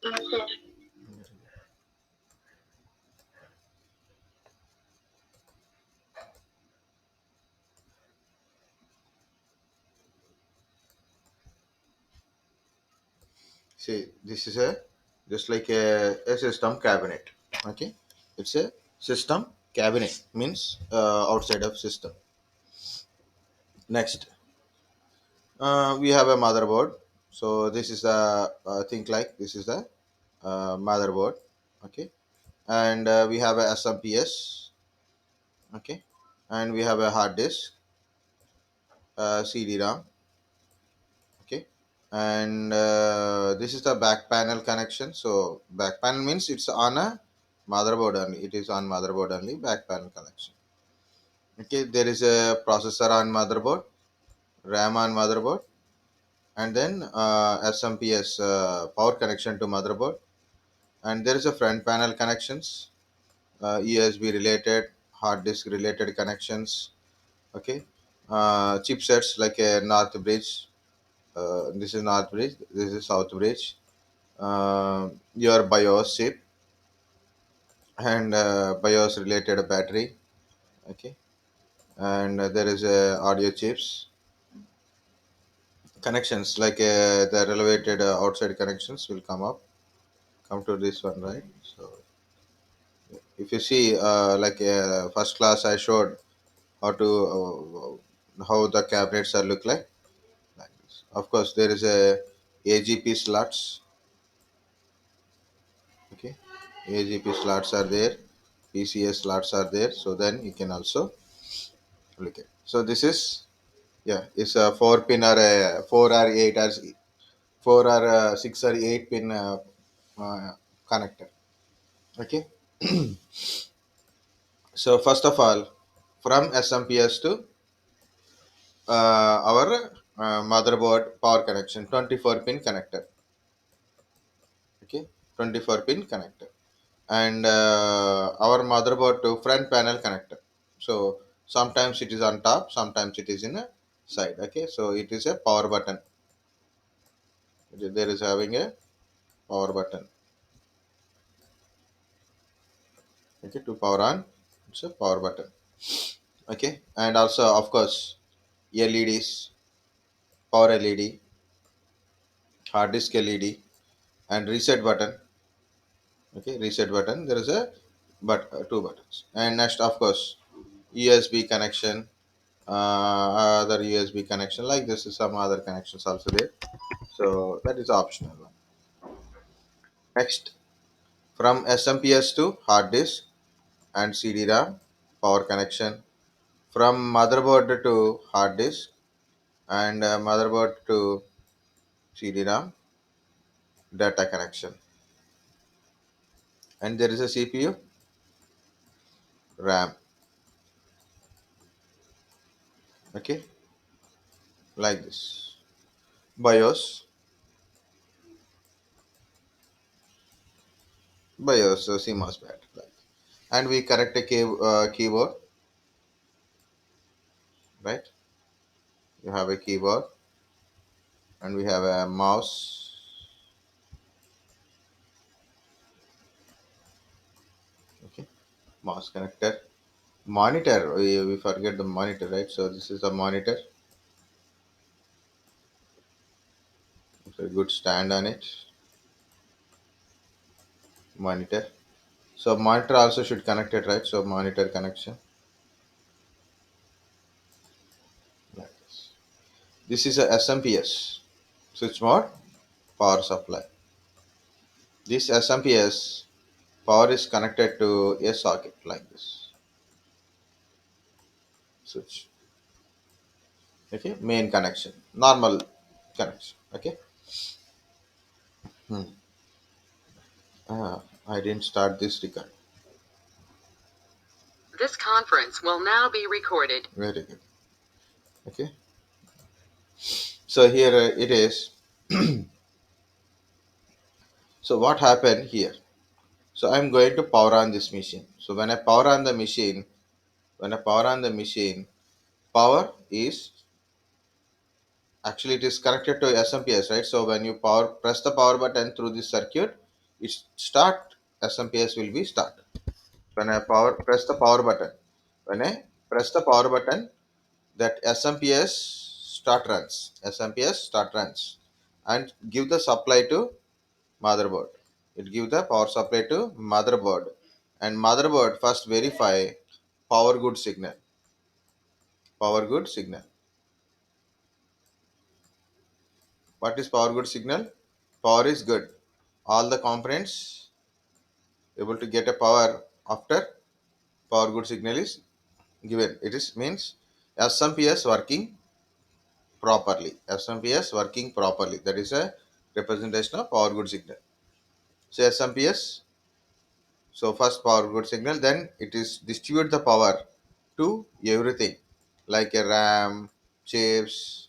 See, this is a just like a system cabinet. Okay, it's a system cabinet means outside of system. Next, we have a motherboard. So this is the think like this is the motherboard. Okay, and we have a SMPS. Okay, and we have a hard disk, CD-ROM. Okay, and this is the back panel connection. So back panel means it's on a motherboard only. It is on motherboard only. Back panel connection. Okay, there is a processor on motherboard, RAM on motherboard, and then SMPS power connection to motherboard. And there is a front panel connections, USB related, hard disk related connections. Okay, chipsets like a north bridge. This is north bridge. This is south bridge. Your BIOS chip and BIOS related battery. Okay, and there is audio chips connections like the related outside connections will come to this one, right? So if you see like first class I showed how to how the cabinets are look like this. Of course there is a AGP slots. Okay, AGP slots are there, PCS slots are there, so then you can also look at. So this is, yeah, it's a 4 pin or a 4 or 8 or 4 or 6 or 8 pin uh, connector. Okay, so first of all, from SMPS to our motherboard power connection, 24 pin connector. Okay, 24 pin connector, and our motherboard to front panel connector. So sometimes it is on top, sometimes it is in a side. Okay, so it is a power button. There is having a power button. Okay, to power on, it's a power button. Okay, and also of course LEDs, power LED, hard disk LED, and reset button. Okay, reset button, there is a but two buttons. And next of course USB connection, other USB connection, like this is some other connections also there, so that is optional one. Next, from SMPS to hard disk and CD-ROM power connection, from motherboard to hard disk and motherboard to CD-ROM data connection, and there is a CPU, RAM. Okay, like this. BIOS, BIOS, CMOS bat, like. And we connect a keyboard, right? You have a keyboard, and we have a mouse. Okay, mouse connector. Monitor, we forget the monitor, right? So this is a monitor. It's a good stand on it. Monitor. So monitor also should connect it, right? So monitor connection. Like this. This is a SMPS switch mode power supply. This SMPS power is connected to a socket like this. Switch. Okay, main connection, normal connection. Okay. Hmm. I didn't start this record. This conference will now be recorded. Very good. Okay. So here it is. So what happened here? So I'm going to power on this machine. So when I power on the machine, power is actually it is connected to SMPS, right? So when you power press the power button through this circuit, it start, SMPS will be start. When I power press the power button, when I press the power button, that SMPS start runs and give the supply to motherboard. It give the power supply to motherboard, and motherboard first verify power good signal. Power good signal. What is power good signal? Power is good. All the components able to get a power after power good signal is given. It is means SMPS working properly. SMPS working properly. That is a representation of power good signal. So SMPS, so first power good signal, then it is distribute the power to everything like a RAM, chips,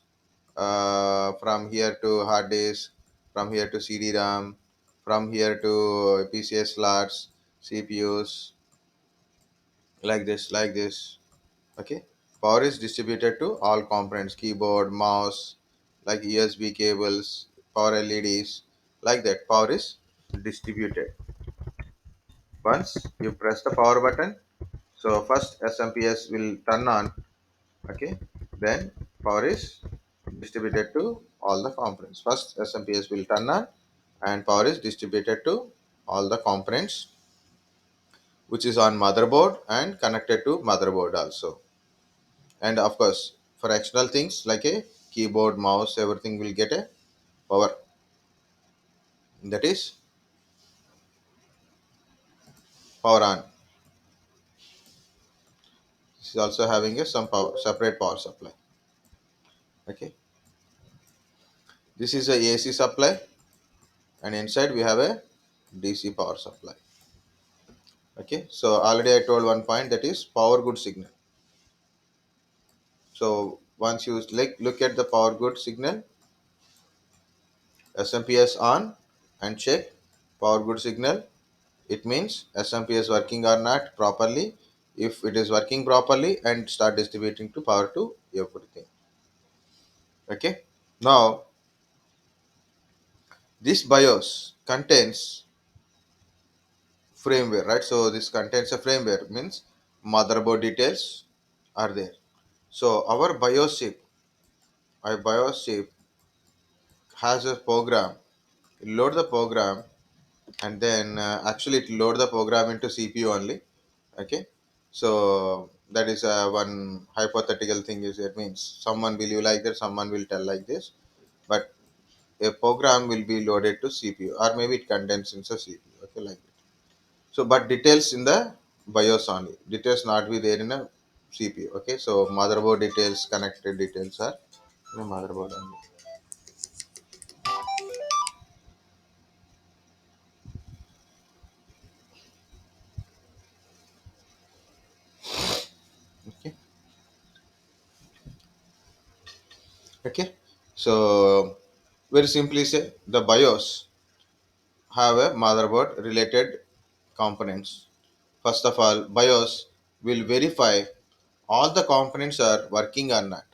from here to hard disk, from here to CD-RAM, from here to PCS slots, CPUs, like this. Okay, power is distributed to all components, keyboard, mouse, like USB cables, power LEDs, like that. Power is distributed. Once you press the power button, so first SMPS will turn on. Okay, then power is distributed to all the components. First SMPS will turn on and power is distributed to all the components which is on motherboard and connected to motherboard also. And of course, for external things like a keyboard, mouse, everything will get a power. That is power on. This is also having a some power, separate power supply. Okay, this is a AC supply, and inside we have a DC power supply. Okay, so already I told one point, that is power good signal. So once you look at the power good signal, SMPS on and check power good signal. It means SMPS working or not properly. If it is working properly, and start distributing to power to everything. Okay. Now this BIOS contains firmware, right? So this contains a firmware, means motherboard details are there. So our BIOS chip has a program. Load the program, and then actually it load the program into CPU only. Okay, so that is one hypothetical thing. Is it means someone will you like that, someone will tell like this, but a program will be loaded to CPU, or maybe it contains in the CPU. Okay, like that. So but details in the BIOS only. Details not be there in a CPU. Okay, so motherboard details, connected details are in a motherboard only. Okay, okay. So very simply say the BIOS have a motherboard related components. First of all, BIOS will verify all the components are working or not.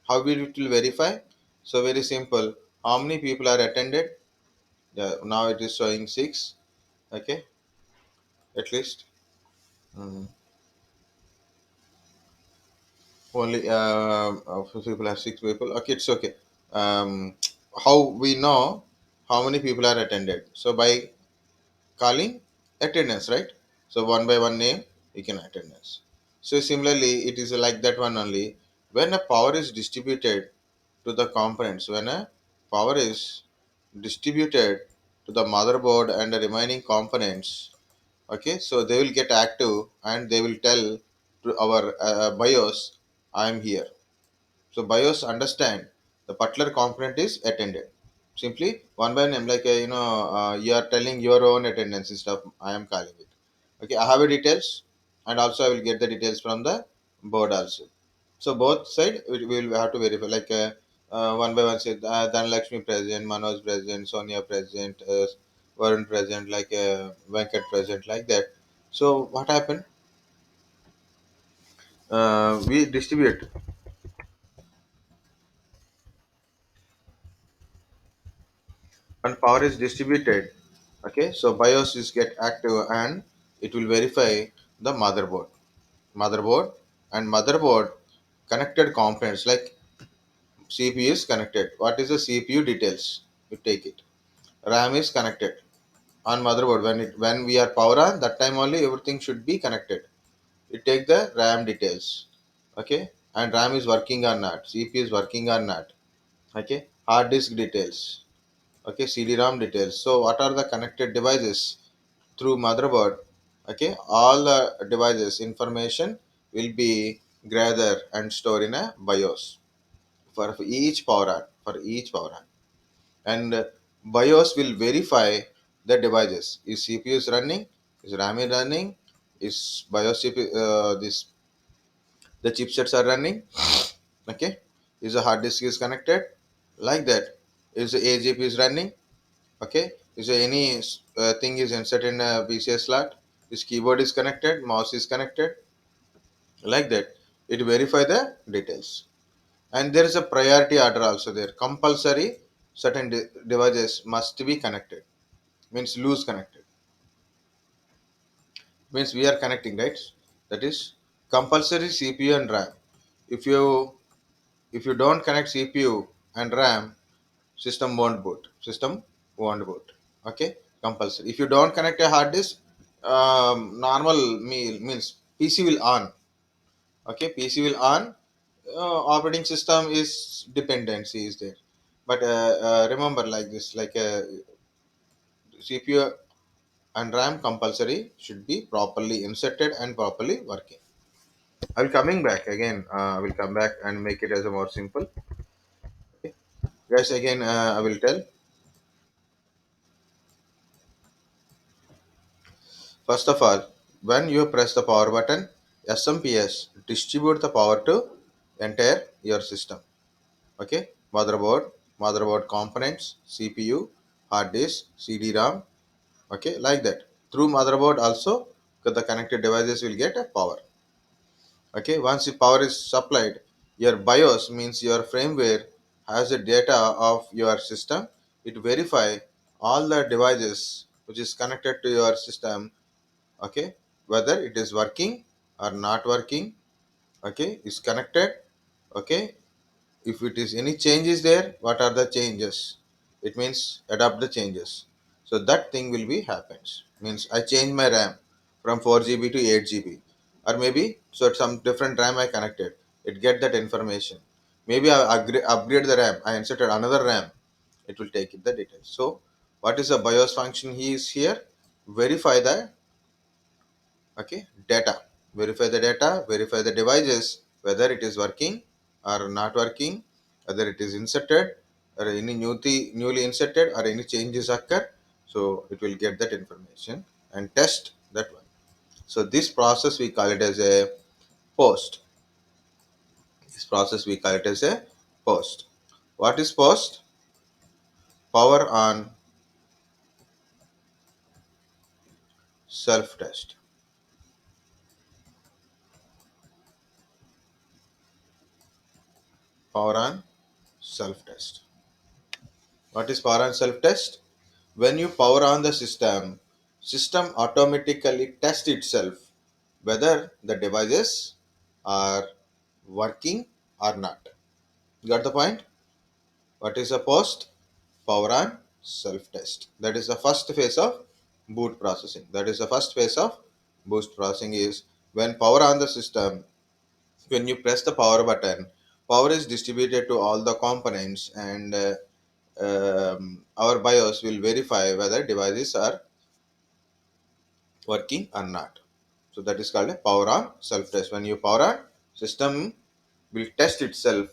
How will it will verify? So very simple. How many people are attended? Yeah, now it is showing six. Okay, at least. Mm. Only people have six people. Okay, it's okay. Um, how we know how many people are attended? So by calling attendance, right? So one by one name we can attendance. So similarly it is like that one only. When a power is distributed to the components, when a power is distributed to the motherboard and the remaining components, okay, so they will get active and they will tell to our BIOS, I am here. So BIOS understand the particular component is attended. Simply one by name, like you are telling your own attendance stuff. I am calling it. Okay, I have a details, and also I will get the details from the board also. So both side we will have to verify. Like one by one, say Dhanlakshmi present, Manoj present, Sonia present, Varun present, like Venkat present, like that. So what happened? We distribute. When power is distributed, Okay, so BIOS is get active and it will verify the motherboard and motherboard connected components like CPU is connected. What is the CPU details? You take it. RAM is connected on motherboard. When we are power on, that time only everything should be connected. You take the RAM details. Okay, and RAM is working or not. CPU is working or not. Okay, hard disk details. Okay, CD-ROM details. So what are the connected devices through motherboard? Okay, all the devices information will be gathered and stored in a BIOS for each power on, and BIOS will verify the devices. Is CPU is running? Is RAM is running? Is BIOS CPU, this the chipsets are running? Okay, is the hard disk is connected? Like that. Is the AGP is running? Okay, is there any thing is inserted in a PCS slot? This keyboard is connected, mouse is connected, like that. It verify the details. And there is a priority order also there. Compulsory certain devices must be connected. Means loose connected. Means we are connecting, right? That is compulsory CPU and RAM. If you don't connect CPU and RAM, system won't boot. System won't boot. Okay, compulsory. If you don't connect a hard disk, normal means PC will on. Okay, PC will on. Operating system is dependency is there, but remember like this, like CPU and RAM compulsory should be properly inserted and properly working. I will coming back again. I will come back and make it as a more simple. Okay. Guys, again I will tell. First of all, when you press the power button, SMPS distribute the power to entire your system. Okay, motherboard components, CPU, hard disk, CD-ROM. Okay, like that. Through motherboard also, the connected devices will get a power. Okay, once the power is supplied, your BIOS means your firmware has the data of your system. It verify all the devices which is connected to your system. Okay, whether it is working or not working. Okay, is connected. Okay, if it is any changes there, what are the changes? It means adopt the changes. So that thing will be happens. Means I change my RAM from 4 GB to 8 GB, or maybe so some different RAM I connected. It get that information. Maybe I upgrade the RAM. I inserted another RAM. It will take it the details. So what is the BIOS function? He is here. Verify the data, verify the devices whether it is working or not working, whether it is inserted or any newly inserted or any changes occur. So it will get that information and test that one. So this process we call it as a post. This process we call it as a post. What is post? Power on self test. Power on self test. What is power on self test? When you power on the system automatically tests itself whether the devices are working or not. Got the point? What is a post? Power on self test. That is the first phase of boot processing. That is the first phase of boost processing is when power on the system. When you press the power button, power is distributed to all the components, and our BIOS will verify whether devices are working or not. So that is called a power on self test. When you power on, system will test itself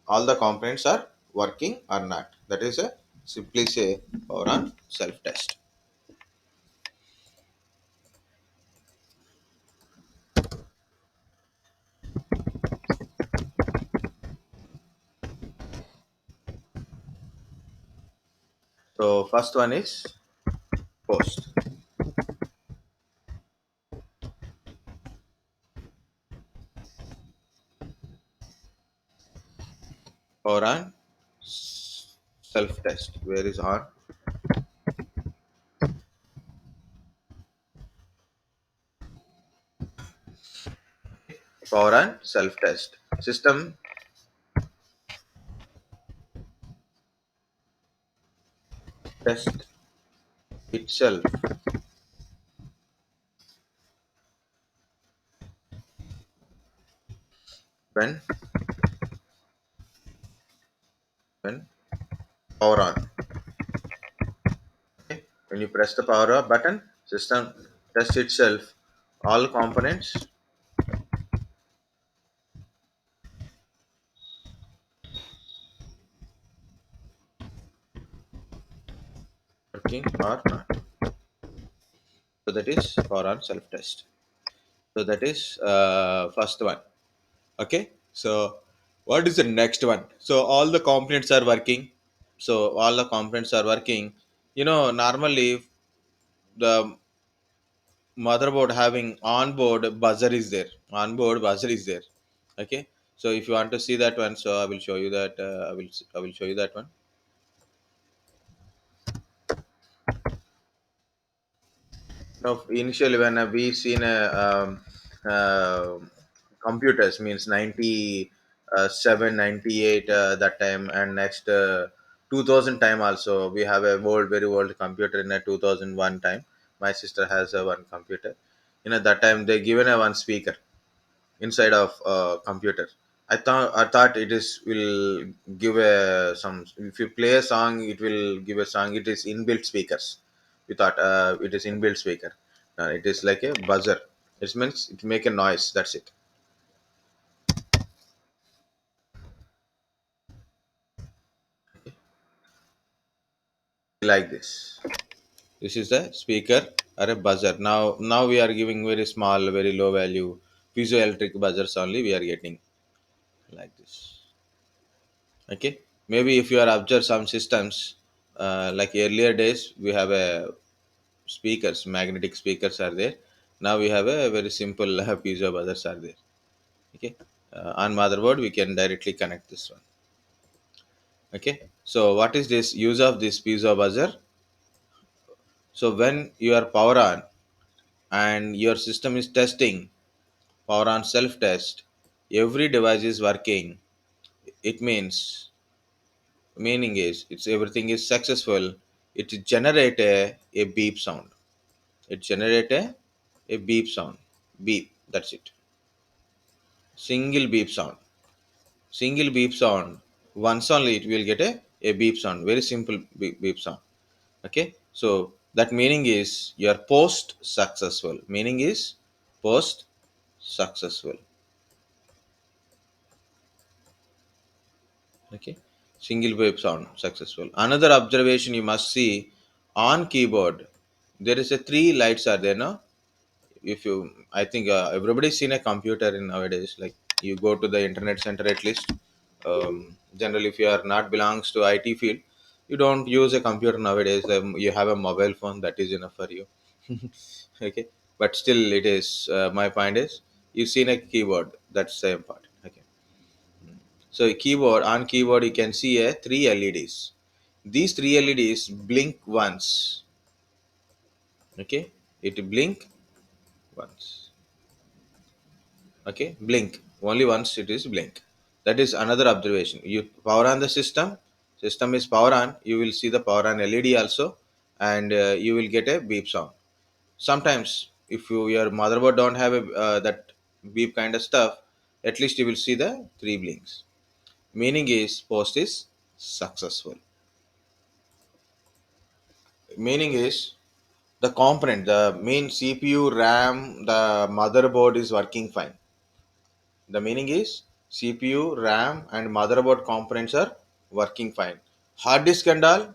all the components are working or not. That is a simply say power on self test. So first one is post. Power on self test. Where is on? power on self test. System test itself when when power on. Okay? When you press the power up button, system test itself all components working or not. So that is power on self test. So that is first one. Okay. So what is the next one? So all the components are working. So all the components are working. Normally the motherboard having onboard buzzer is there. Onboard buzzer is there. Okay. So if you want to see that one, so I will show you that. I will show you that one. Now, initially, when we seen uh, computers means 97, 98 that time, and next 2000 time also we have a very old computer in a 2001 time. My sister has a one computer. That time they given a one speaker inside of computer. I thought it is will give a some, if you play a song it will give a song. It is inbuilt speakers. We thought it is inbuilt speaker. It is like a buzzer. It means it make a noise. That's it. Like this. This is the speaker or a buzzer. Now we are giving very small, very low value piezoelectric buzzers only. We are getting like this. Okay, maybe if you are observe some systems like earlier days we have a speakers, magnetic speakers are there. Now we have a very simple piezo buzzers are there. Okay, on motherboard we can directly connect this one. Okay, so what is this use of this piezo buzzer? So when you are power on and your system is testing, power on self test, every device is working. It meaning is it's everything is successful. It generate a beep sound. It generate a beep sound. Beep, that's it. Single beep sound. Single beep sound. Once only it will get a beep sound. Very simple beep sound. Okay, so that meaning is your post successful. Meaning is post successful. Okay, single wave sound successful. Another observation you must see on keyboard, there is a three lights are there. No, if you, I think everybody's seen a computer in nowadays. Like you go to the internet center at least. Generally if you are not belongs to IT field, you don't use a computer nowadays. You have a mobile phone, that is enough for you. Okay, but still it is my point is you seen a keyboard, that's the important. Okay, so keyboard, on keyboard you can see a three LEDs. These three LEDs blink once. Okay, it blink once. Okay, blink only once, it is blink. That is another observation. You power on the system is power on, you will see the power on LED also, and you will get a beep sound. Sometimes if your motherboard don't have a that beep kind of stuff, at least you will see the three blinks. Meaning is post is successful. Meaning is the component, the main CPU, RAM, the motherboard is working fine. The meaning is CPU, RAM, and motherboard components are working fine. Hard disk and all,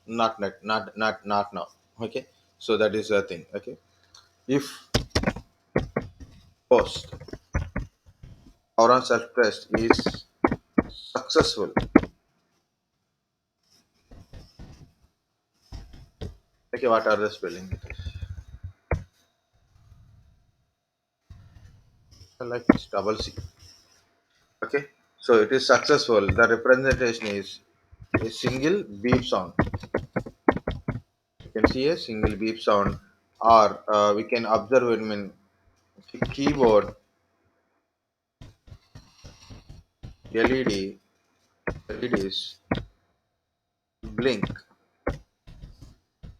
not now. Okay, so that is the thing. Okay, if post or on self test is successful. Okay, what are the spelling? Like it's double C. Okay, so it is successful. The representation is a single beep sound. You can see a single beep sound, or we can observe it in keyboard. LEDs blink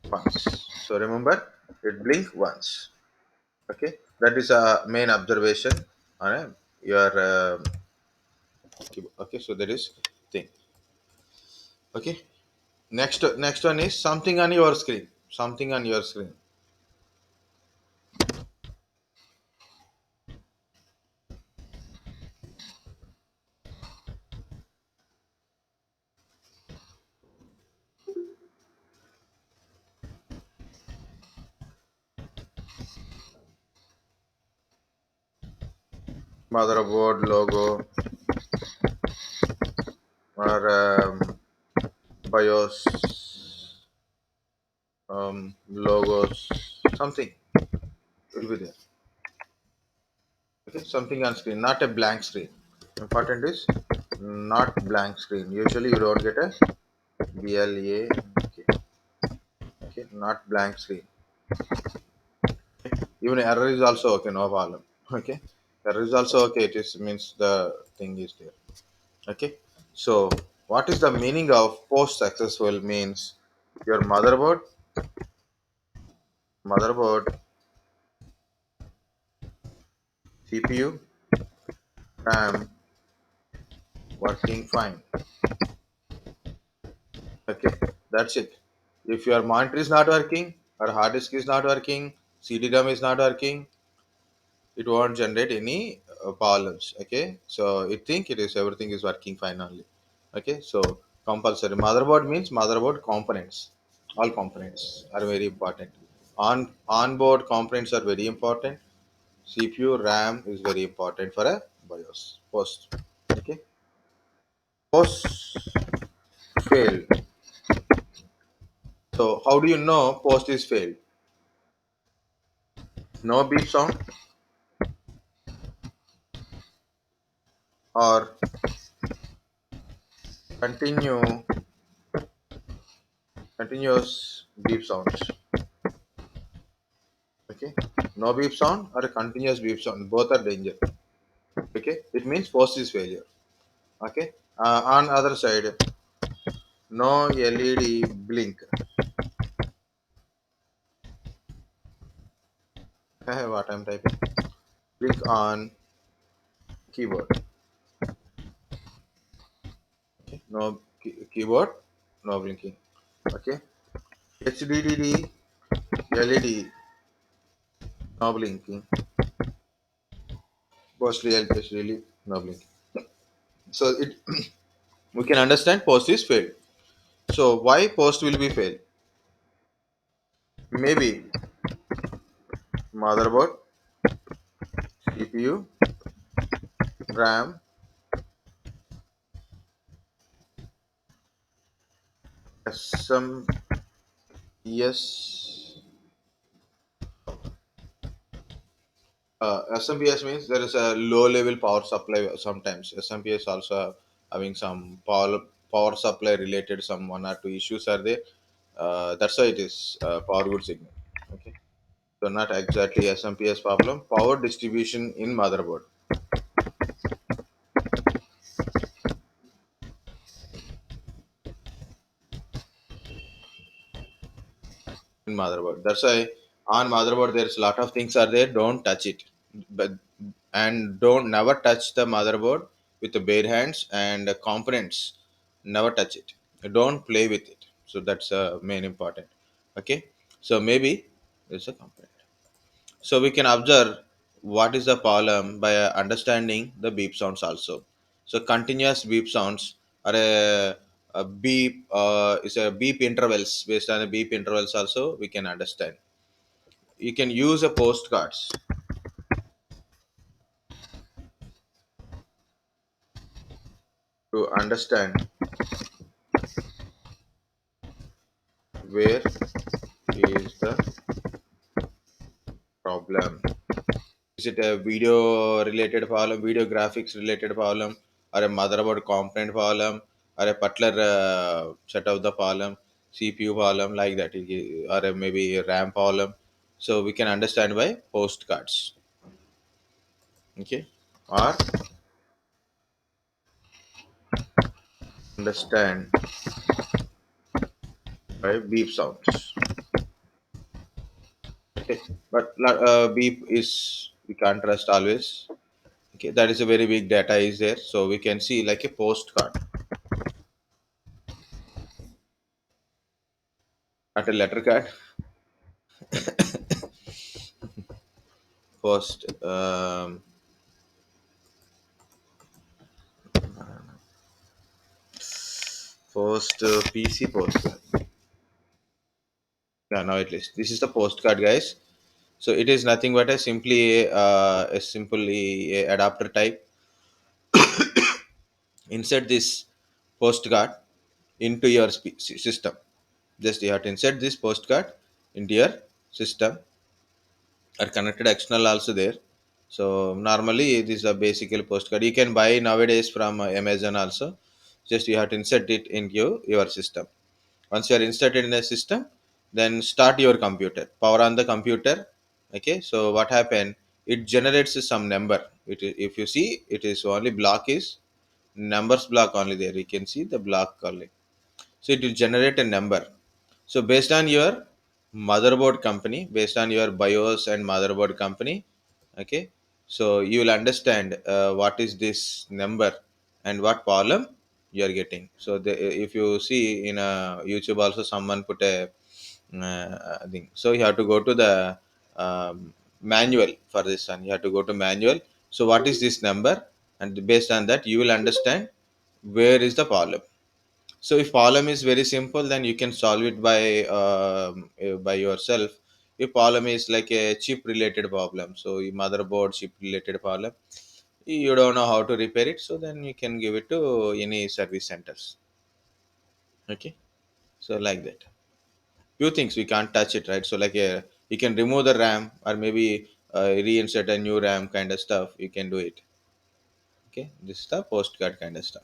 once. So remember, it blink once. Okay, that is a main observation on your keyboard. Okay, so that is thing. Okay, next one is something on your screen. Something on your screen. Motherboard logo or BIOS logos, something will be there. Okay, something on screen, not a blank screen. Important is not blank screen. Usually you don't get a BLA. Okay, okay, not blank screen. Even error is also okay, no problem. Okay, error is also okay. It is means the thing is there. Okay, so what is the meaning of post successful? Means your motherboard, CPU, RAM working fine. Okay, that's it. If your monitor is not working or hard disk is not working, CD-ROM is not working, it won't generate any problems. Okay, so it think it is everything is working fine only. Okay, so compulsory motherboard means motherboard components. All components are very important. Onboard components are very important. CPU, RAM is very important for a BIOS. Post. Okay, post failed. So how do you know post is failed? No beep sound or continue continuous beep sounds. Okay, no beep sound or a continuous beep sound, both are danger. Okay, it means post is failure. Okay, on other side, no LED blink. What I'm typing, blink on keyboard. Okay, no keyboard, no blinking. Okay, HDD LED, no blinking. Post real HDD, no blinking. So it we can understand post is failed. So why post will be failed? Maybe motherboard, CPU, RAM, SMPS. SMPS means there is a low level power supply. Sometimes SMPS also having some power supply related some one or two issues are there. That's why it is power good signal. Okay, so not exactly SMPS problem. Power distribution in motherboard. In motherboard. That's why on motherboard there's a lot of things are there. Don't touch it, but and don't never touch the motherboard with the bare hands and the components. Never touch it. Don't play with it. So that's main important. Okay. So maybe it's a component. So we can observe what is the problem by understanding the beep sounds also. So continuous beep sounds are a beep is a beep intervals. Based on the beep intervals also we can understand. You can use a postcards to understand where is the problem. Is it a video related problem, video graphics related problem, or a motherboard component problem, or a particular set of the problem, CPU problem like that, or maybe a RAM problem? So we can understand by postcards. Okay, or understand by beep sounds. Okay, but beep is we can't trust always. Okay, that is a very big data is there, so we can see like a postcard, not a letter card. Post post PC postcard. Yeah, now at least this is the postcard, guys. So it is nothing but a simply a adapter type. Insert this postcard into your system. Just you have to insert this postcard into your system, are connected external also there. So normally this is a basically postcard you can buy nowadays from Amazon also. Just you have to insert it into your system. Once you are inserted in the system, then start your computer, power on the computer. Okay, so what happened, it generates some number. If you see, it is only block is numbers block only there, you can see the block only. So it will generate a number. So based on your motherboard company, based on your BIOS and motherboard company, okay, so you will understand what is this number and what problem you are getting. So if you see in YouTube also, someone put a thing. So you have to go to the manual for this one. You have to go to manual. So what is this number, and based on that you will understand where is the problem. So if problem is very simple, then you can solve it by yourself. If problem is like a chip related problem, so your motherboard chip related problem, you don't know how to repair it, so then you can give it to any service centers. Okay, so like that. Few things we can't touch it, right? So like you can remove the RAM, or maybe reinsert a new RAM kind of stuff. You can do it. Okay, this is the postcard kind of stuff.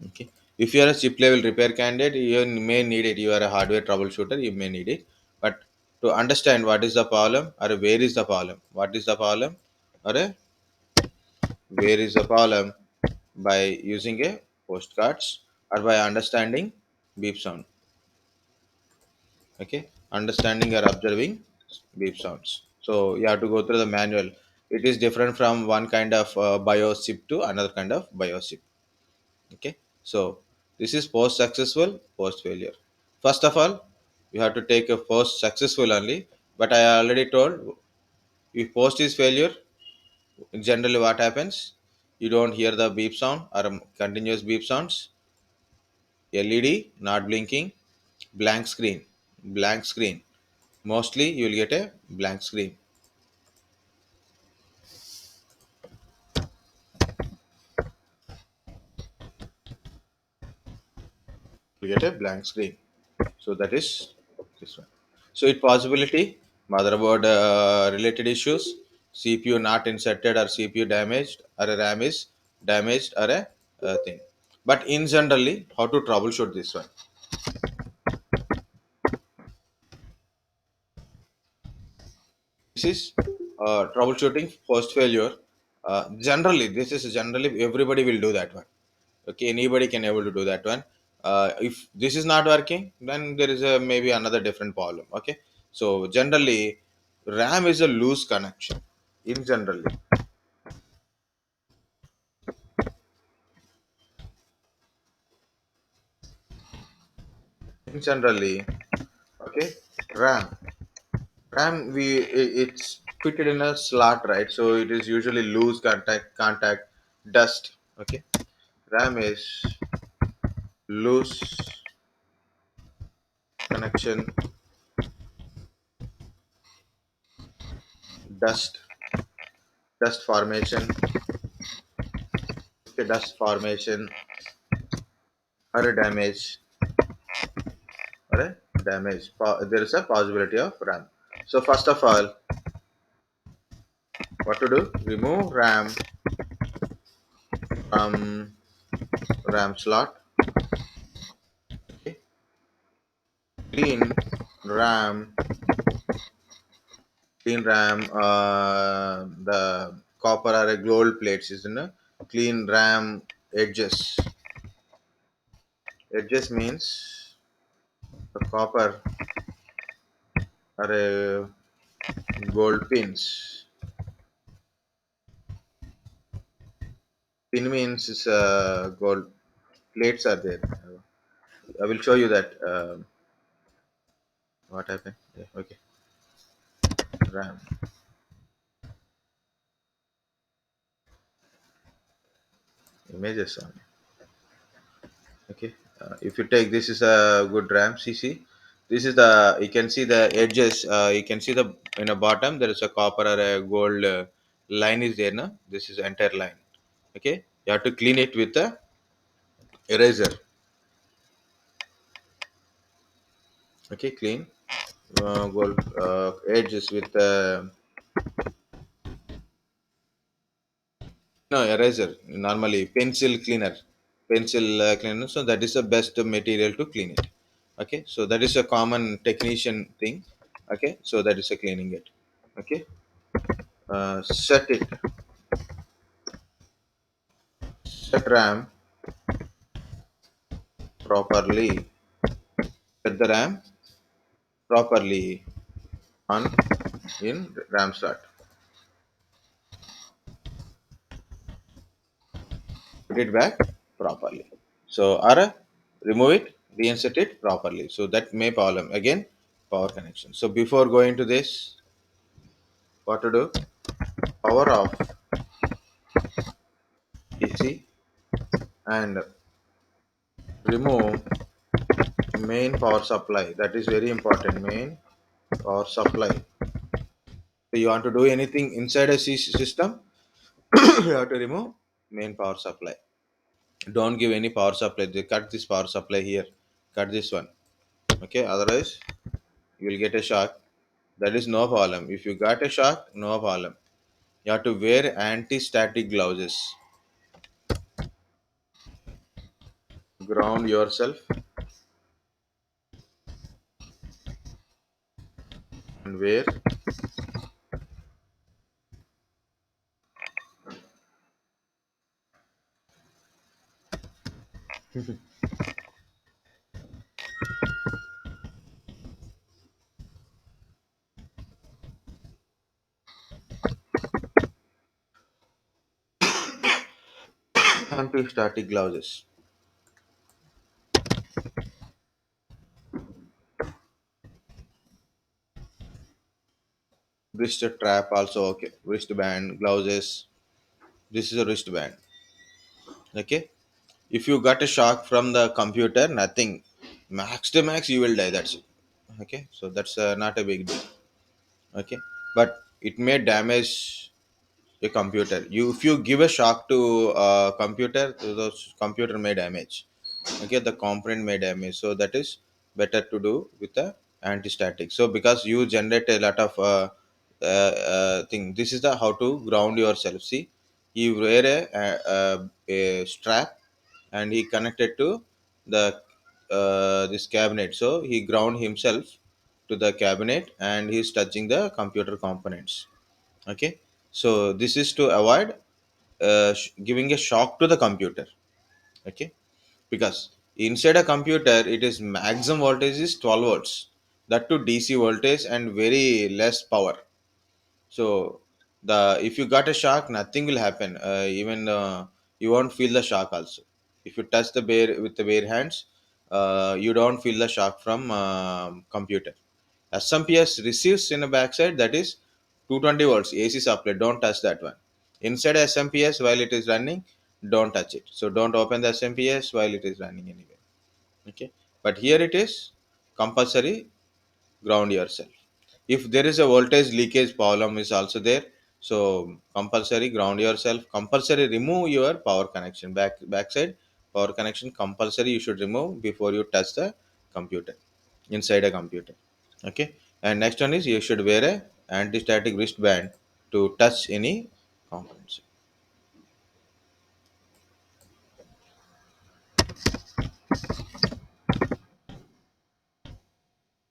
Okay. If you are a chip level repair candidate, you may need it. You are a hardware troubleshooter, you may need it. But to understand what is the problem, or where is the problem, what is the problem, or where is the problem, by using a postcards, or by understanding beep sound. Okay, understanding or observing beep sounds. So you have to go through the manual. It is different from one kind of BIOS chip to another kind of BIOS chip. Okay, so this is post successful, post failure. First of all, you have to take a post successful only, but I already told, if post is failure, generally what happens, you don't hear the beep sound or continuous beep sounds, LED not blinking, blank screen, mostly you will get a blank screen. You get a blank screen. So that is this one. So it possibility, motherboard related issues, CPU not inserted, or CPU damaged, or a RAM is damaged, or a thing. But in generally, how to troubleshoot this one? This is troubleshooting post failure. Generally, this is generally everybody will do that one. Okay, anybody can able to do that one. If this is not working, then there is a maybe another different problem. Okay, so generally RAM is a loose connection. In generally, okay, ram ram it's fitted in a slot, right? So it is usually loose contact dust. Okay, RAM is loose connection, dust dust formation. Okay, dust formation, or a damage, or a there is a possibility of RAM. So first of all, what to do? Remove RAM from RAM slot. Okay. Clean RAM, clean RAM. The copper or a gold plates is in a clean RAM. edges. Edges means the copper or gold pins. Pin means is gold plates are there. I will show you that. What happened? Yeah, okay. RAM images on. Okay. If you take this is a good RAM CC. This is the you can see the edges. You can see the in the bottom there is a copper or a gold line is there. No, this is entire line. Okay, you have to clean it with a eraser. Okay, clean gold edges with no eraser. Normally pencil cleaner, pencil cleaner. So that is the best material to clean it. Okay, so that is a common technician thing. Okay, so that is a cleaning it. Okay, set it. Set RAM properly. Set the RAM properly on in RAM slot. Put it back properly. So, or remove it, reinsert it properly. So that may problem again power connection. So before going to this, what to do? Power off PC and remove main power supply. That is very important. Main power supply. So you want to do anything inside a system, you have to remove main power supply. Don't give any power supply. They cut this power supply here. Cut this one. Okay. Otherwise, you will get a shock. That is no problem. If you got a shock, no problem. You have to wear anti-static gloves. Ground yourself and wear anti-static gloves. Wrist trap also okay. Wristband, gloves. This is a wristband. Okay. If you got a shock from the computer, nothing. Max to max, you will die. That's it. Okay. So that's not a big deal. Okay. But it may damage a computer. You if you give a shock to a computer, the computer may damage. Okay, the component may damage. So that is better to do with the anti-static. So because you generate a lot of thing. This is the how to ground yourself. See, he wear a strap and he connected to the this cabinet. So he ground himself to the cabinet and he's touching the computer components. Okay, so this is to avoid giving a shock to the computer. Okay, because inside a computer it is maximum voltage is 12 volts, that to DC voltage and very less power. So the if you got a shock, nothing will happen. Even you won't feel the shock also. If you touch the bare with the bare hands, you don't feel the shock from computer. SMPS receives in a backside, that is 220 volts AC supply. Don't touch that one. Inside SMPS while it is running, don't touch it. So don't open the SMPS while it is running anyway. Okay, but here it is compulsory ground yourself. If there is a voltage leakage problem is also there, so compulsory ground yourself. Compulsory remove your power connection, backside power connection compulsory you should remove before you touch the computer, inside a computer. Okay, and next one is you should wear a anti-static wristband to touch any components.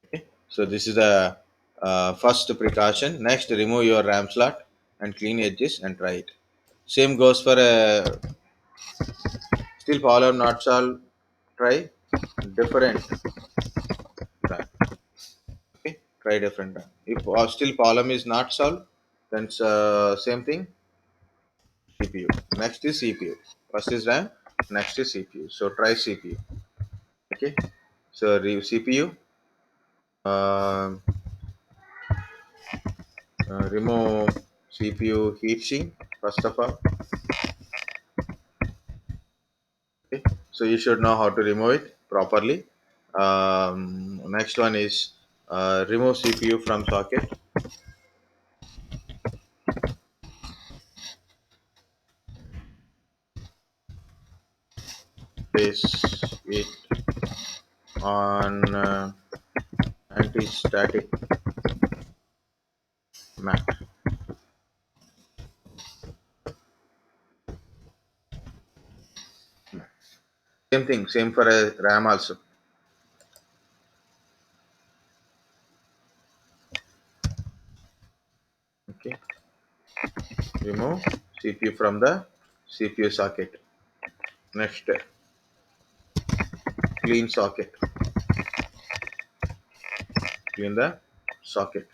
Okay, so this is the first precaution. Next, remove your RAM slot and clean edges and try it. Same goes for still problem not solved, try different RAM. Okay, try different RAM. If still problem is not solved, then same thing, CPU. Next is CPU. First is RAM, next is CPU. So try CPU. Okay, so CPU. Um remove CPU heatsink first of all. Okay, so you should know how to remove it properly. Next one is remove CPU from socket. Place it on anti-static mat. Same thing, same for a RAM also. Okay, remove CPU from the CPU socket. Next, clean socket. Clean the socket,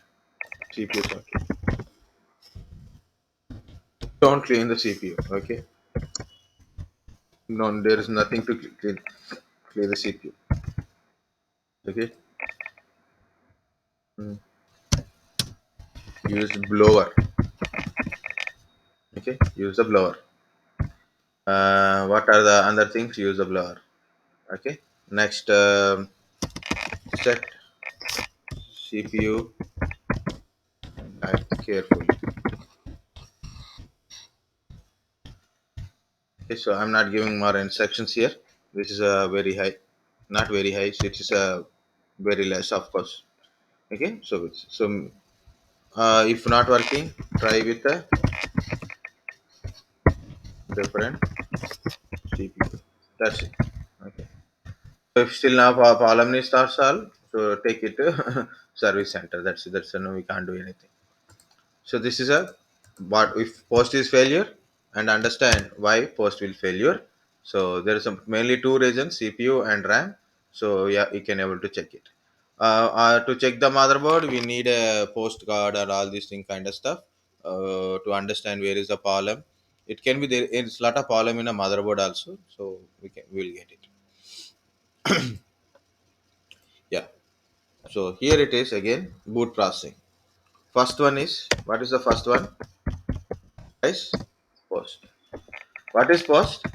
CPU socket. Don't clean the CPU. Okay, no, there is nothing to clean the CPU. Okay. Mm. Use blower. Okay, use the blower. What are the other things? Use the blower. Okay. Next, set CPU carefully. Okay, so I'm not giving more instructions here. This is a very high, not very high. So it is a very less, of course. Okay, so if not working, try with a different CPU. That's it. Okay. So if still now problem is not solved, so take it to service center. That's it. That's no, we can't do anything. So this is a what if post is failure and understand why post will failure. So there is mainly two reasons, CPU and RAM. So yeah, you can able to check it. To check the motherboard, we need a postcard and all this thing kind of stuff to understand where is the problem. It can be there. It's a lot of problem in a motherboard also, so we will get it. Yeah. So here it is again boot processing. First one is what is the first one? Guys, post. What is post?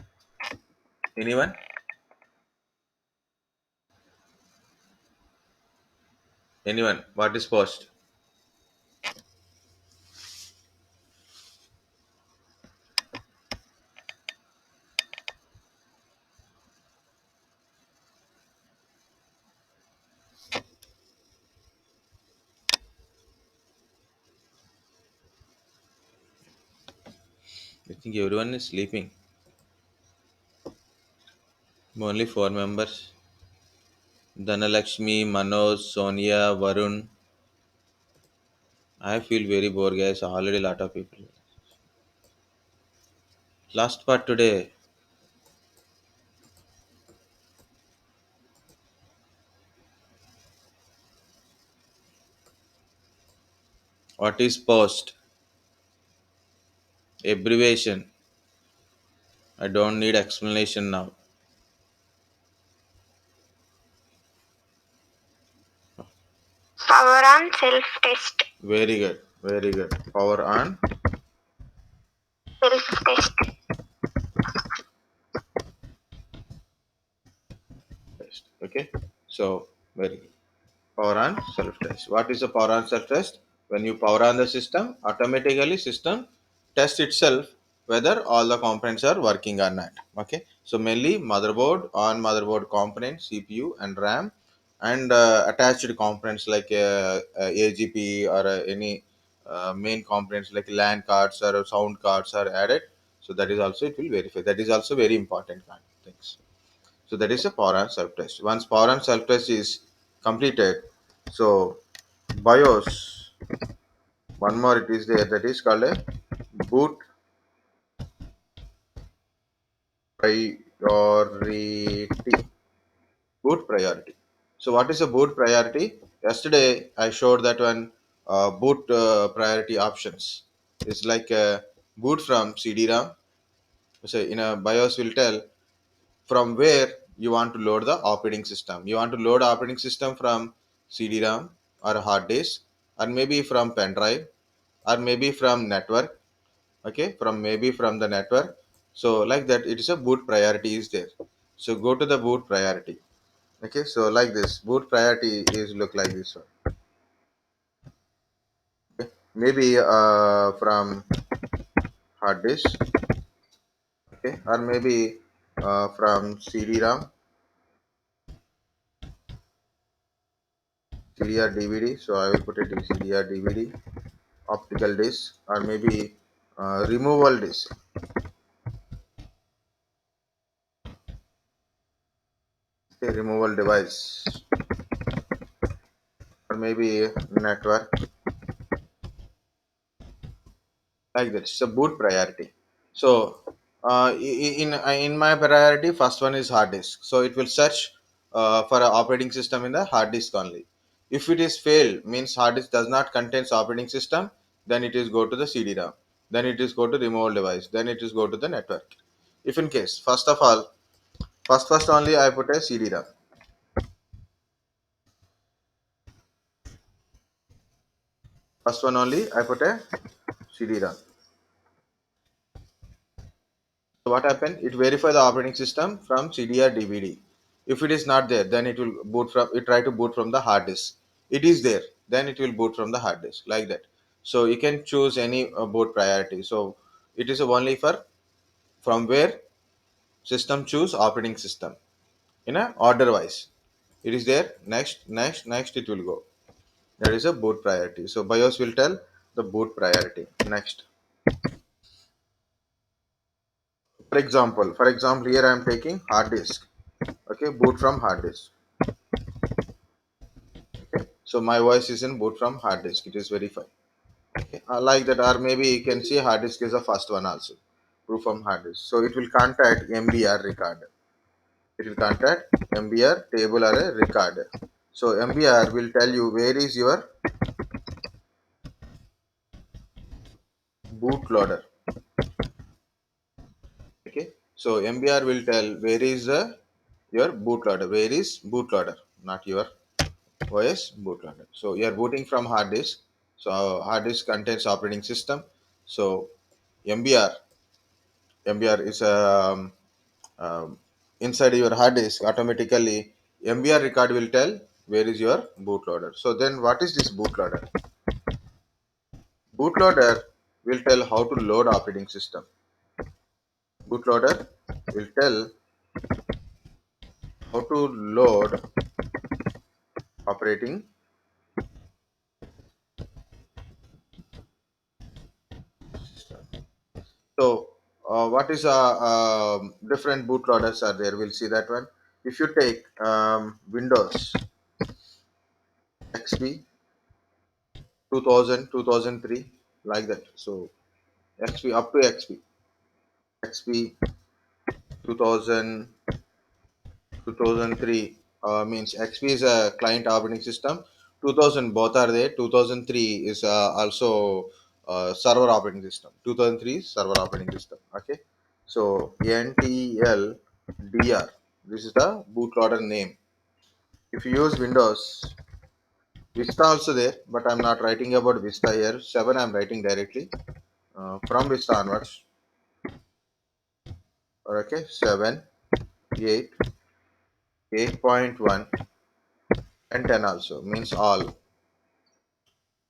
Anyone? Anyone? What is post? I think everyone is sleeping. Only four members. Dhanalakshmi, Manoj, Sonia, Varun. I feel very bored, guys. Already lot of people. Last part today. What is post? Abbreviation. I don't need explanation now. Power on self test. Very good. Very good. Power on self test. Okay. So very good. Power on self test. What is the power on self test? When you power on the system, automatically system test itself whether all the components are working or not. Okay. So mainly motherboard, on motherboard components, CPU and RAM, and attached components like AGP or any main components like LAN cards or sound cards are added. So that is also it will verify. That is also very important kind of things. So that is a power on self test. Once power on self test is completed, so BIOS, one more it is there, that is called a boot priority. Boot priority. So what is a boot priority? Yesterday I showed that one boot priority options. It's like boot from CD-ROM. So in a BIOS will tell from where you want to load the operating system. You want to load operating system from CD-ROM or a hard disk, or maybe from pen drive, or maybe from network. Okay, from maybe from the network. So like that, it is a boot priority is there. So go to the boot priority. Okay, so like this, boot priority is look like this one. Maybe from hard disk, okay, or maybe from CD-ROM, CD or DVD. So I will put it in CD or DVD, optical disk, or maybe removal disk, okay, removal device, or maybe network, like that. It's a boot priority. So in my priority, first one is hard disk. So it will search for an operating system in the hard disk only. If it is failed, means hard disk does not contains operating system, then it is go to the CD-ROM, then it is go to removal device, then it is go to the network. If in case, first of all, first only I put a CD-ROM. First one only I put a CD-ROM. So what happened? It verify the operating system from CD or DVD. If it is not there, then it will boot from. It try to boot from the hard disk. It is there, then it will boot from the hard disk like that. So you can choose any boot priority. So it is only for from where system choose operating system in a order wise. It is there. Next, next, next. It will go. That is a boot priority. So BIOS will tell the boot priority. Next. For example, here I am taking hard disk. Okay, boot from hard disk. So my voice is in boot from hard disk. It is verified. Okay. Like that, or maybe you can see hard disk is the first one also. Proof from hard disk. So it will contact MBR record. It will contact MBR table or a record. So MBR will tell you where is your bootloader. Okay. So MBR will tell where is your bootloader. Where is bootloader? Not your OS bootloader. So you are booting from hard disk. So hard disk contains operating system. So MBR MBR is inside your hard disk. Automatically MBR record will tell where is your bootloader. So then what is this bootloader? Bootloader will tell how to load operating system. Bootloader will tell how to load operating system. So what is different bootloaders are there? We'll see that one. If you take Windows XP 2000, 2003, like that. So XP up to XP 2000, 2003 means XP is a client operating system. 2000 both are there. 2003 is also server operating system. 2003 is server operating system. Okay. So NTL DR. This is the bootloader name. If you use Windows, Vista also there, but I'm not writing about Vista here. 7 I'm writing directly from Vista onwards. Okay, 7, 8, 8.1, and 10 also means all.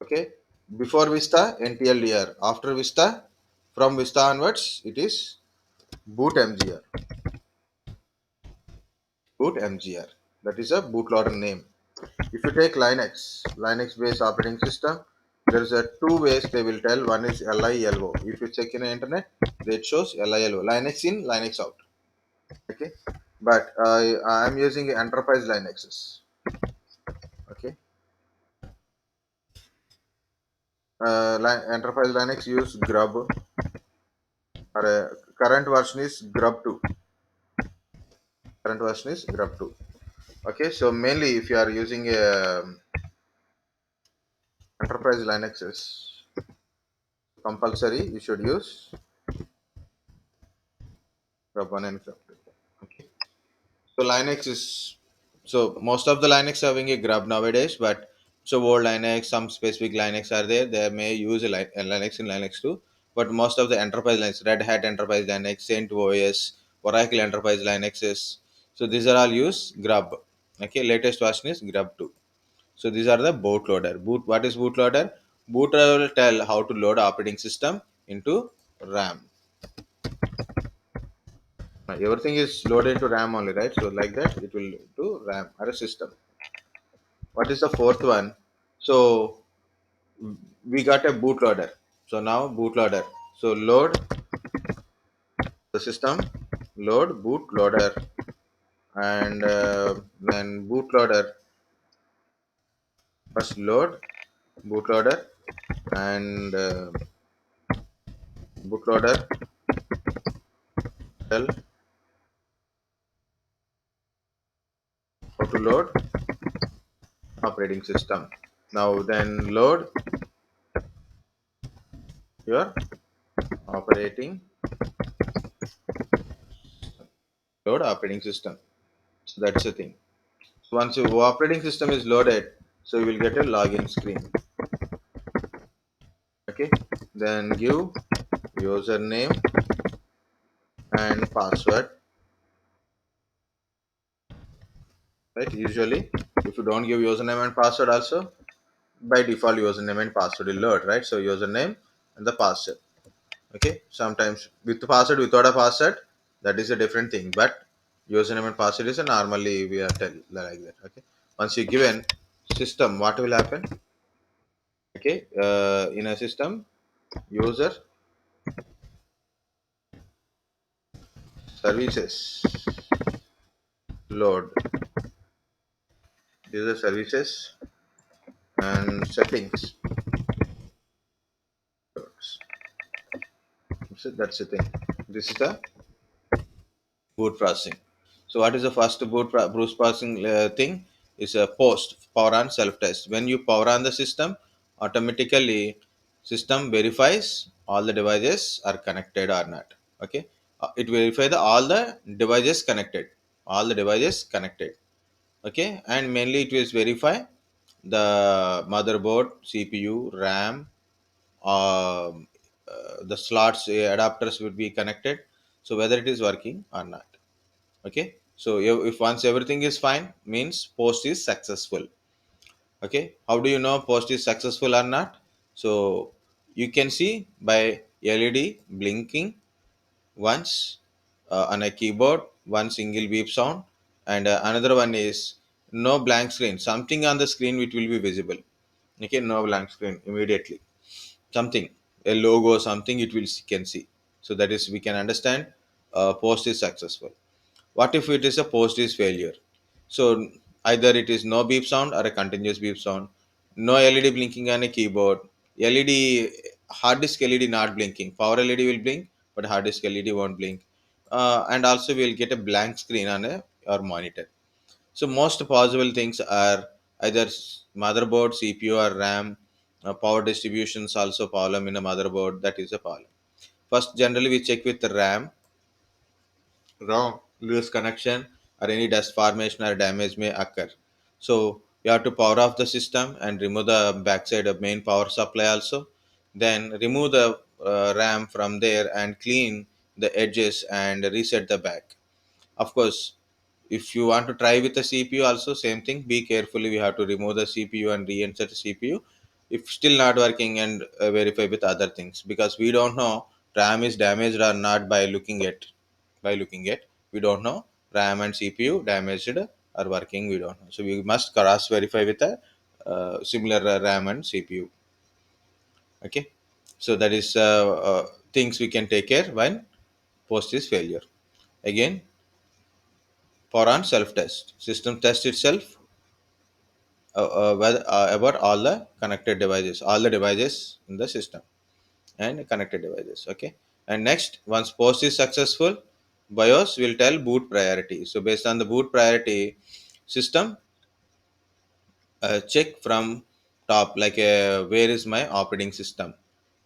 Okay, before Vista, NTLDR. After Vista, from Vista onwards, it is boot MGR. Boot MGR. That is a bootloader name. If you take Linux based operating system, there is a two ways they will tell. One is LILO. If you check in the internet, it shows LILO. Linux in, Linux out. Okay, but I am using enterprise Linuxes. Okay, enterprise Linux use Grub, or current version is Grub 2. Current version is grub 2. Okay, so mainly if you are using a enterprise Linux is compulsory, you should use grub 1 and grub 2. Okay. So Linux is, so most of the Linux having a grub nowadays, but so old Linux, some specific Linux are there. They may use a Linux in Linux too, but most of the enterprise Linux, Red Hat Enterprise Linux, Saint OS, Oracle Enterprise Linuxes. So these are all use grub. Okay, latest version is grub 2. So these are the bootloader. What is bootloader? Bootloader will tell how to load operating system into RAM. Everything is loaded into RAM only, right? So like that, it will do RAM or a system. What is the fourth one? So we got a bootloader. So now bootloader. So load the system, load bootloader, and then bootloader first load bootloader and bootloader tell how to load operating system. Now then your operating load operating system. So that's the thing. So once your operating system is loaded, so you will get a login screen. Okay, then give username and password. Right, usually if you don't give username and password also, by default username and password will load, right? So username and the password. Okay, sometimes with the password, without a password, that is a different thing, but username and password is a normally we are tell like that. Okay, once you given system, what will happen? Okay, in a system, user services load. These are services and settings. So that's the thing. This is the boot processing. So what is the first boot processing thing? Is a post power on self test. When you power on the system, automatically system verifies all the devices are connected or not. Okay, it verify the all the devices connected, all the devices connected. Okay, and mainly it will verify the motherboard, CPU, RAM, the slots, adapters would be connected, so whether it is working or not. Okay, so if once everything is fine, means post is successful. Okay, how do you know post is successful or not? So you can see by LED blinking once on a keyboard, one single beep sound, and another one is no blank screen, something on the screen which will be visible. Okay, no blank screen immediately, something, a logo, something it will can see. So that is we can understand post is successful. What if it is a post is failure? So either it is no beep sound or a continuous beep sound, no LED blinking on a keyboard, LED hard disk LED not blinking, power LED will blink but hard disk LED won't blink, and also we'll get a blank screen on a our monitor. So most possible things are either motherboard, CPU or RAM. Power distributions also problem in a motherboard. That is a problem. First, generally we check with the RAM. Wrong, loose connection or any dust formation or damage may occur. So you have to power off the system and remove the backside of main power supply also. Then remove the RAM from there and clean the edges and reset the back. Of course, if you want to try with the CPU also same thing. Be carefully. We have to remove the CPU and reinsert the CPU. If still not working, and verify with other things, because we don't know RAM is damaged or not by looking at we don't know RAM and CPU damaged or working. We don't know. So we must cross verify with a similar RAM and CPU. Okay. So that is things we can take care when post is failure. Again, for on self test. System test itself about all the connected devices, all the devices in the system and connected devices. Okay. And next, once post is successful, BIOS will tell boot priority. So based on the boot priority, system check from top, like where is my operating system,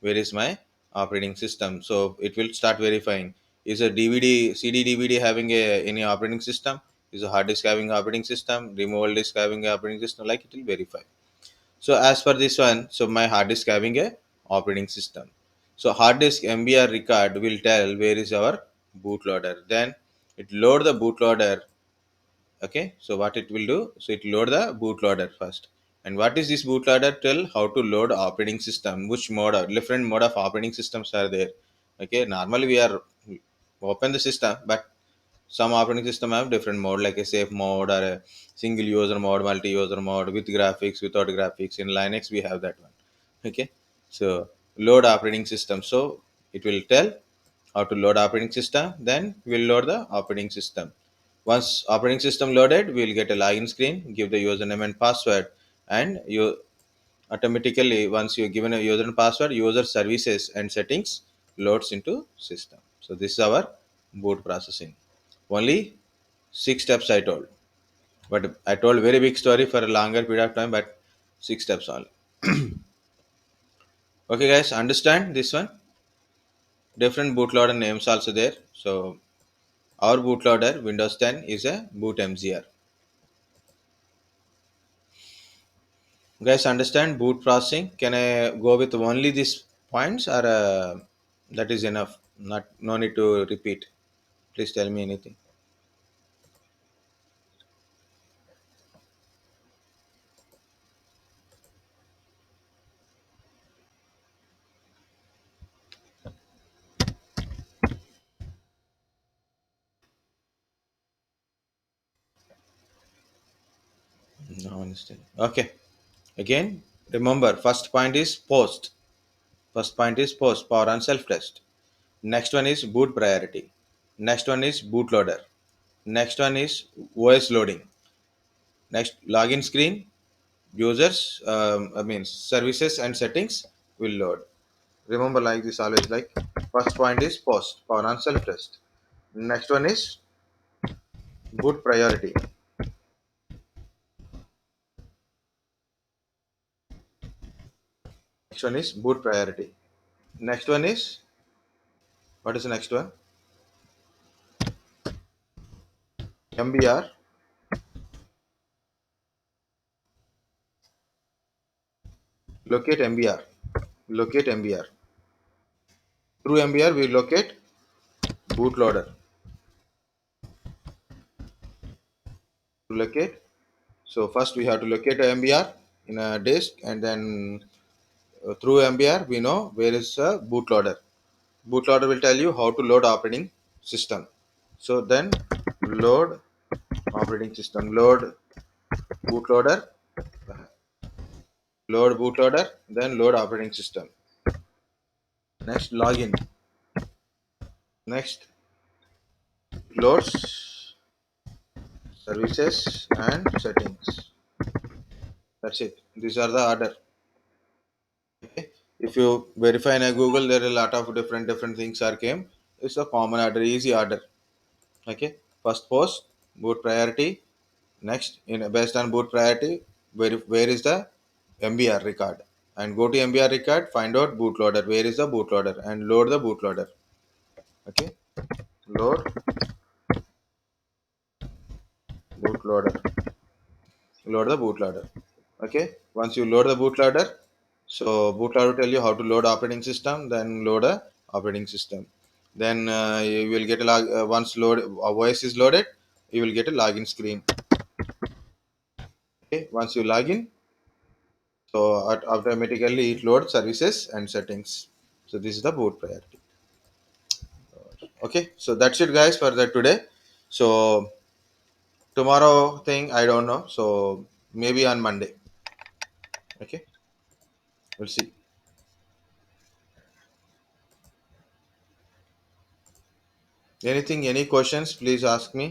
where is my operating system. So it will start verifying, is a DVD CD DVD having any operating system, is a hard disk having operating system, removable disk having a operating system, like it will verify. So as for this one, so my hard disk having a operating system. So hard disk MBR record will tell where is our bootloader. Then it load the bootloader. Okay, so what it will do, so it load the bootloader first. And what is this bootloader tell, how to load operating system, which mode are different mode of operating systems are there. Okay, normally we are open the system, but some operating system have different mode, like a safe mode or a single user mode, multi user mode, with graphics, without graphics. In Linux we have that one. Okay, so load operating system. So it will tell how to load operating system, then we'll load the operating system. Once operating system loaded, we'll get a login screen, give the username and password, and you automatically, once you're given a user and password, user services and settings loads into system. So this is our boot processing. Only 6 steps I told, but I told very big story for a longer period of time, but 6 steps only. Okay guys, understand this one. Different bootloader names also there. So our bootloader Windows 10 is a boot MZR. Guys, understand boot processing? Can I go with only these points, or that is enough? Not, no need to repeat. Please tell me anything. No understand. Okay. Again, remember, first point is post. First point is post, power on self test. Next one is boot priority. Next one is bootloader. Next one is OS loading. Next, login screen, users, I mean services and settings will load. Remember like this always, like first point is post, power on self test. Next one is boot priority. Next one is boot priority. Next one is, what is the next one? MBR. Locate MBR. Locate MBR. Through MBR we locate bootloader. To locate, so first we have to locate a MBR in a disk, and then through MBR we know where is a bootloader. Bootloader will tell you how to load operating system. So then load operating system, load bootloader, load bootloader, then load operating system. Next login. Next loads services and settings. That's it. These are the order. Okay. If you verify in a Google, there are a lot of different things are came. It's a common order, easy order. Okay. First post, boot priority. Next, in based on boot priority, where is the MBR record? And go to MBR record, find out bootloader. Where is the bootloader? And load the bootloader. Okay. Load bootloader. Load the bootloader. Okay, once you load the bootloader, so bootloader will tell you how to load operating system, then load a operating system. Then you will get a once load OS is loaded, you will get a login screen. Okay, once you log in, so automatically it loads services and settings. So this is the boot priority. Okay, so that's it guys for the today. So tomorrow thing I don't know, so maybe on Monday. Okay, we'll see. Anything, any questions, please ask me.